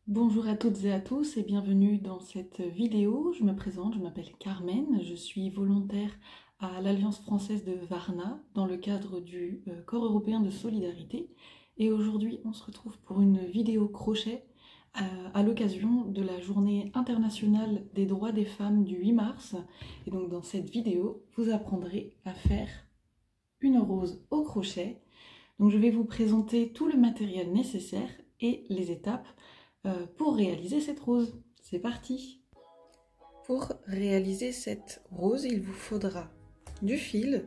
Bonjour à toutes et à tous et bienvenue dans cette vidéo. Je me présente, je m'appelle Carmen, je suis volontaire à l'Alliance française de Varna dans le cadre du Corps européen de solidarité. Et aujourd'hui, on se retrouve pour une vidéo crochet à l'occasion de la journée internationale des droits des femmes du 8 mars. Et donc dans cette vidéo, vous apprendrez à faire une rose au crochet. Donc je vais vous présenter tout le matériel nécessaire et les étapes pour réaliser cette rose. C'est parti! Pour réaliser cette rose, il vous faudra du fil.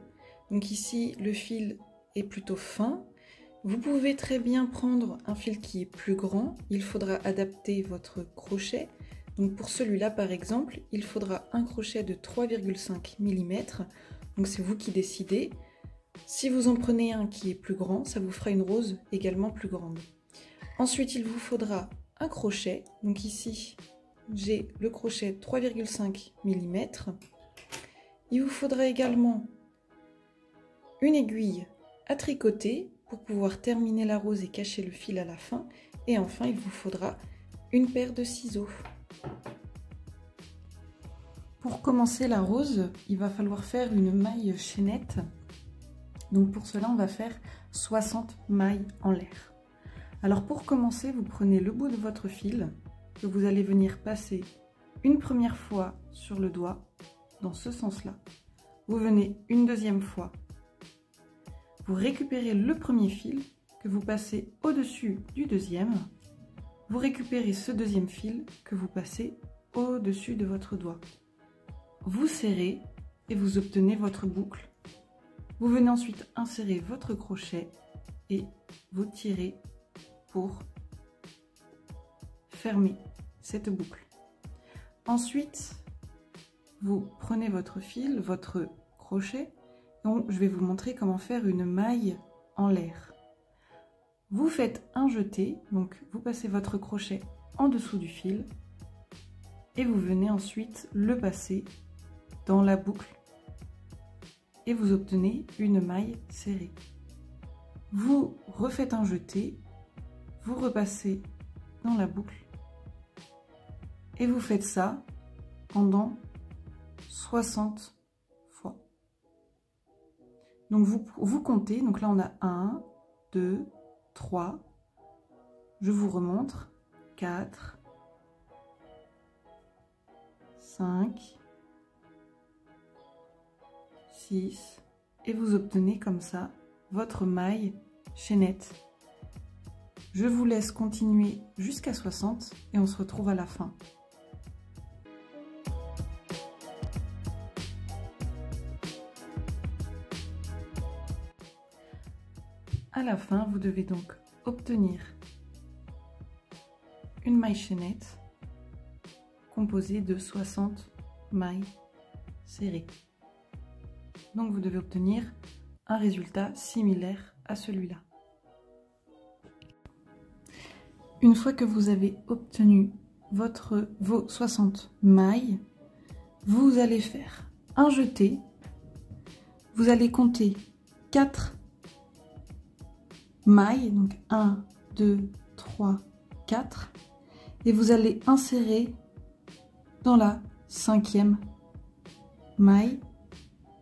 Donc ici, le fil est plutôt fin. Vous pouvez très bien prendre un fil qui est plus grand. Il faudra adapter votre crochet. Donc pour celui-là, par exemple, il faudra un crochet de 3,5 mm. Donc c'est vous qui décidez. Si vous en prenez un qui est plus grand, ça vous fera une rose également plus grande. Ensuite, il vous faudra un crochet. Donc ici, j'ai le crochet 3,5 mm. Il vous faudra également une aiguille à tricoter pour pouvoir terminer la rose et cacher le fil à la fin. Et enfin, il vous faudra une paire de ciseaux. Pour commencer la rose, il va falloir faire une maille chaînette. Donc pour cela, on va faire 60 mailles en l'air. Alors pour commencer, vous prenez le bout de votre fil que vous allez venir passer une première fois sur le doigt, dans ce sens-là. Vous venez une deuxième fois. Vous récupérez le premier fil que vous passez au-dessus du deuxième. Vous récupérez ce deuxième fil que vous passez au-dessus de votre doigt. Vous serrez et vous obtenez votre boucle. Vous venez ensuite insérer votre crochet et vous tirez pour fermer cette boucle. Ensuite, vous prenez votre fil, votre crochet, donc je vais vous montrer comment faire une maille en l'air. Vous faites un jeté, donc vous passez votre crochet en dessous du fil et vous venez ensuite le passer dans la boucle et vous obtenez une maille serrée. Vous refaites un jeté, vous repassez dans la boucle et vous faites ça pendant 60 fois. Donc vous comptez, donc là on a 1, 2, 3, je vous remontre, 4, 5, 6 et vous obtenez comme ça votre maille chaînette. Je vous laisse continuer jusqu'à 60 et on se retrouve à la fin. À la fin, vous devez donc obtenir une maille chaînette composée de 60 mailles serrées. Donc vous devez obtenir un résultat similaire à celui-là. Une fois que vous avez obtenu vos 60 mailles, vous allez faire un jeté. Vous allez compter 4 mailles, donc 1, 2, 3, 4. Et vous allez insérer dans la 5e maille.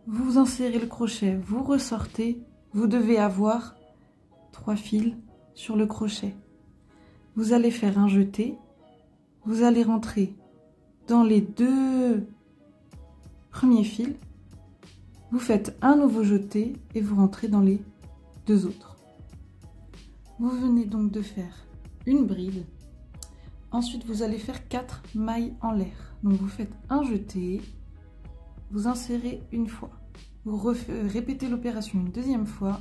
Vous insérez le crochet, vous ressortez. Vous devez avoir 3 fils sur le crochet. Vous allez faire un jeté, vous allez rentrer dans les 2 premiers fils, vous faites un nouveau jeté et vous rentrez dans les 2 autres. Vous venez donc de faire une bride, ensuite vous allez faire 4 mailles en l'air. Donc vous faites un jeté, vous insérez une fois, vous répétez l'opération une deuxième fois,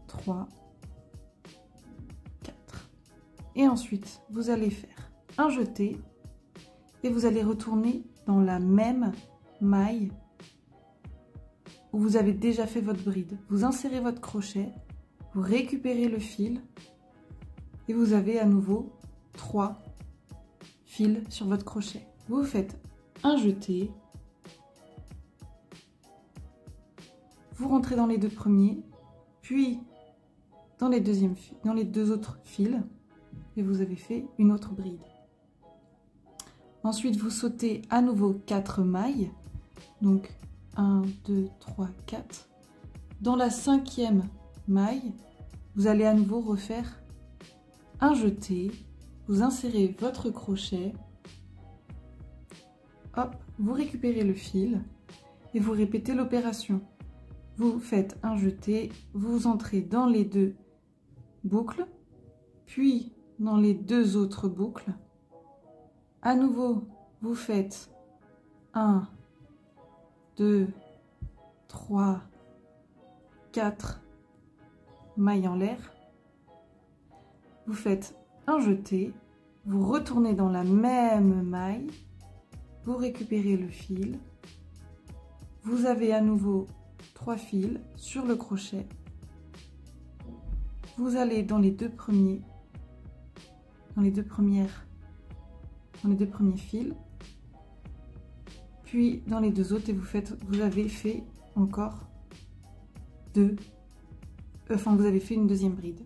3, et ensuite, vous allez faire un jeté et vous allez retourner dans la même maille où vous avez déjà fait votre bride. Vous insérez votre crochet, vous récupérez le fil et vous avez à nouveau 3 fils sur votre crochet. Vous faites un jeté, vous rentrez dans les 2 premiers, puis dans les 2 autres fils. et vous avez fait une autre bride. Ensuite, vous sautez à nouveau 4 mailles, donc 1, 2, 3, 4. Dans la 5e maille, vous allez à nouveau refaire un jeté, vous insérez votre crochet, hop, vous récupérez le fil et vous répétez l'opération. Vous faites un jeté, vous entrez dans les 2 boucles, puis dans les 2 autres boucles. À nouveau, vous faites 1, 2, 3, 4 mailles en l'air. Vous faites un jeté, vous retournez dans la même maille, vous récupérez le fil. Vous avez à nouveau 3 fils sur le crochet. Vous allez dans les deux premiers fils, puis dans les 2 autres et vous avez fait encore vous avez fait une 2e bride.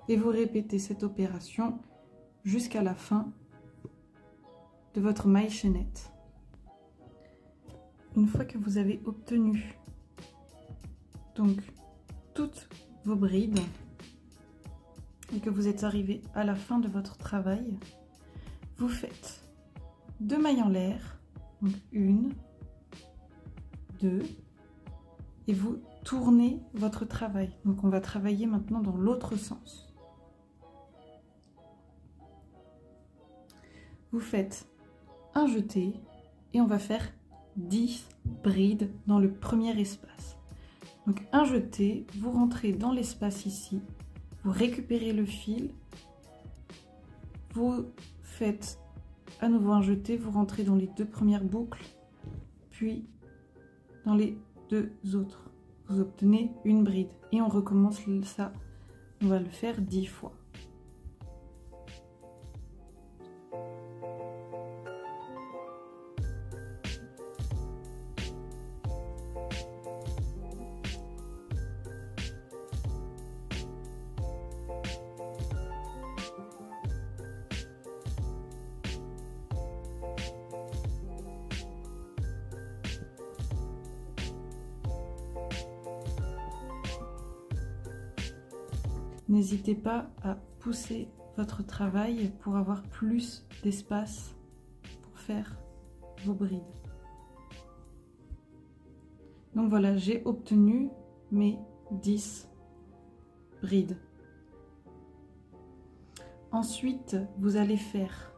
Et vous répétez cette opération jusqu'à la fin de votre maille chaînette. Une fois que vous avez obtenu donc toutes vos brides et que vous êtes arrivé à la fin de votre travail, vous faites 2 mailles en l'air, donc 1, 2, et vous tournez votre travail. Donc on va travailler maintenant dans l'autre sens. Vous faites un jeté et on va faire 10 brides dans le premier espace. Donc un jeté, vous rentrez dans l'espace ici, vous récupérez le fil, vous faites à nouveau un jeté, vous rentrez dans les 2 premières boucles, puis dans les 2 autres. Vous obtenez une bride et on recommence ça. On va le faire 10 fois. N'hésitez pas à pousser votre travail pour avoir plus d'espace pour faire vos brides. Donc voilà, j'ai obtenu mes 10 brides. Ensuite, vous allez faire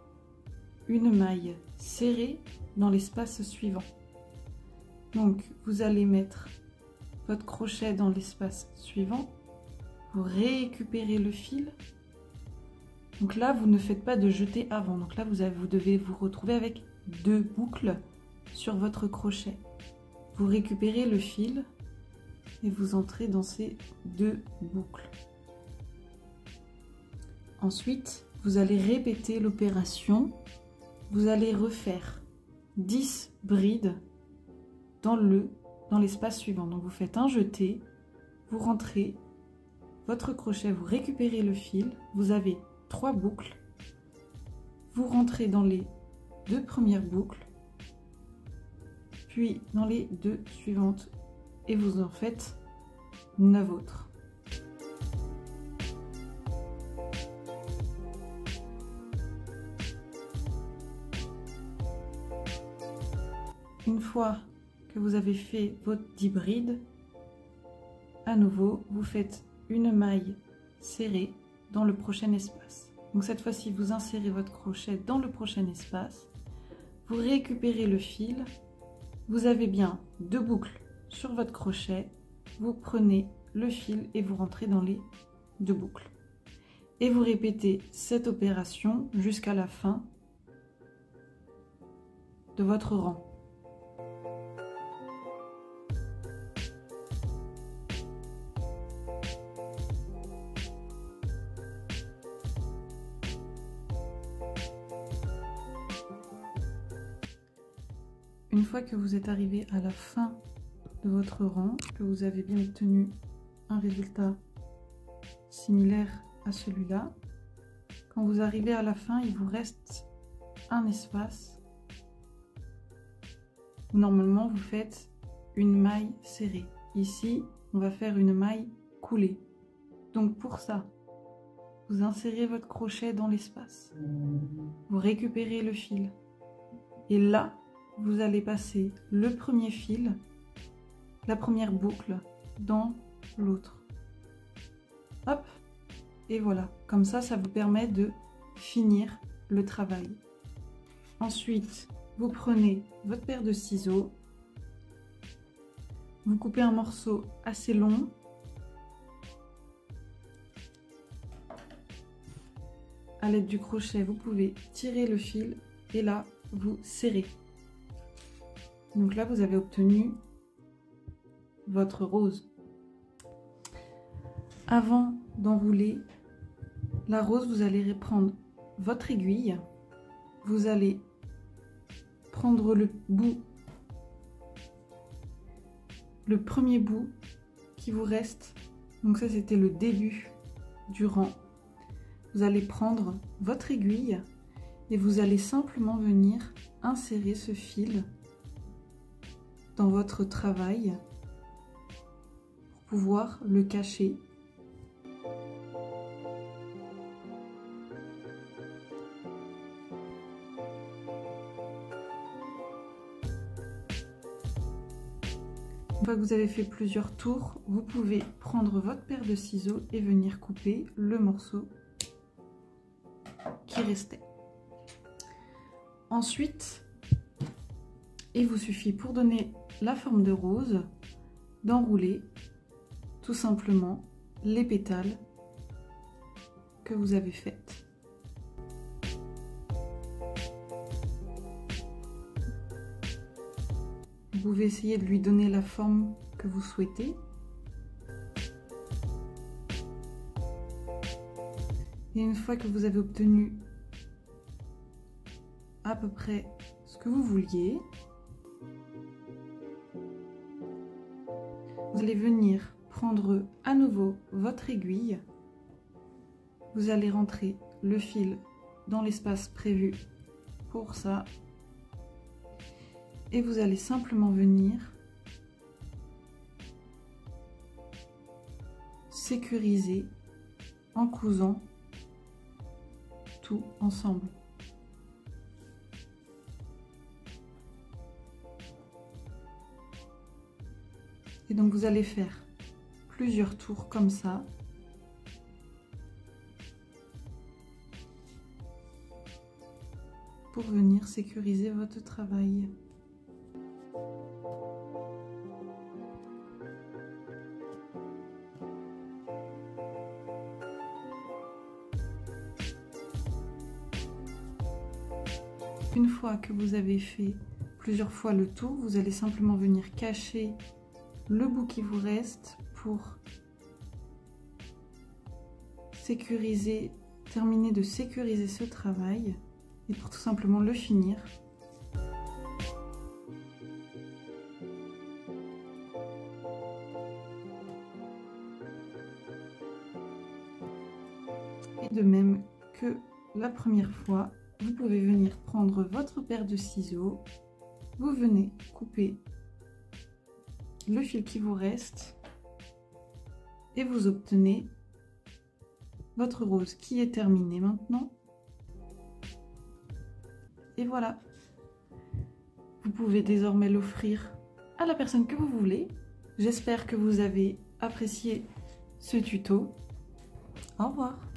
une maille serrée dans l'espace suivant. Donc vous allez mettre votre crochet dans l'espace suivant. Vous récupérez le fil. Donc là, vous ne faites pas de jeté avant. Donc là, vous devez vous retrouver avec 2 boucles sur votre crochet. Vous récupérez le fil et vous entrez dans ces 2 boucles. Ensuite, vous allez répéter l'opération. Vous allez refaire 10 brides dans l'espace suivant. Donc vous faites un jeté, vous rentrez votre crochet, vous récupérez le fil, vous avez 3 boucles, vous rentrez dans les 2 premières boucles, puis dans les 2 suivantes et vous en faites 9 autres. Une fois que vous avez fait votre 10 brides, à nouveau, vous faites une maille serrée dans le prochain espace. Donc cette fois-ci, vous insérez votre crochet dans le prochain espace, vous récupérez le fil, vous avez bien 2 boucles sur votre crochet, vous prenez le fil et vous rentrez dans les 2 boucles. Et vous répétez cette opération jusqu'à la fin de votre rang. une fois que vous êtes arrivé à la fin de votre rang, que vous avez bien obtenu un résultat similaire à celui-là, quand vous arrivez à la fin, il vous reste un espace où normalement vous faites une maille serrée. Ici, on va faire une maille coulée. Donc pour ça, vous insérez votre crochet dans l'espace. Vous récupérez le fil. Et là, vous allez passer le premier fil, la première boucle, dans l'autre. Hop! Et voilà. Comme ça, ça vous permet de finir le travail. Ensuite, vous prenez votre paire de ciseaux. Vous coupez un morceau assez long. À l'aide du crochet, vous pouvez tirer le fil et là, vous serrez. Donc là, vous avez obtenu votre rose. Avant d'enrouler la rose, vous allez prendre votre aiguille. Vous allez prendre le bout, le premier bout qui vous reste. Donc ça, c'était le début du rang. Vous allez prendre votre aiguille et vous allez simplement venir insérer ce fil dans votre travail pour pouvoir le cacher. Une fois que vous avez fait plusieurs tours, vous pouvez prendre votre paire de ciseaux et venir couper le morceau qui restait. Ensuite, il vous suffit pour donner la forme de rose d'enrouler tout simplement les pétales que vous avez faites. Vous pouvez essayer de lui donner la forme que vous souhaitez. Et une fois que vous avez obtenu à peu près ce que vous vouliez, vous allez venir prendre à nouveau votre aiguille. Vous allez rentrer le fil dans l'espace prévu pour ça. Et vous allez simplement venir sécuriser en cousant tout ensemble. Et donc vous allez faire plusieurs tours comme ça. Pour venir sécuriser votre travail. Une fois que vous avez fait plusieurs fois le tour, vous allez simplement venir cacher le bout qui vous reste pour sécuriser, terminer de sécuriser ce travail et pour tout simplement le finir. Et de même que la première fois, vous pouvez venir prendre votre paire de ciseaux, vous venez couper le fil qui vous reste et vous obtenez votre rose qui est terminée maintenant. Et voilà, vous pouvez désormais l'offrir à la personne que vous voulez. J'espère que vous avez apprécié ce tuto. Au revoir.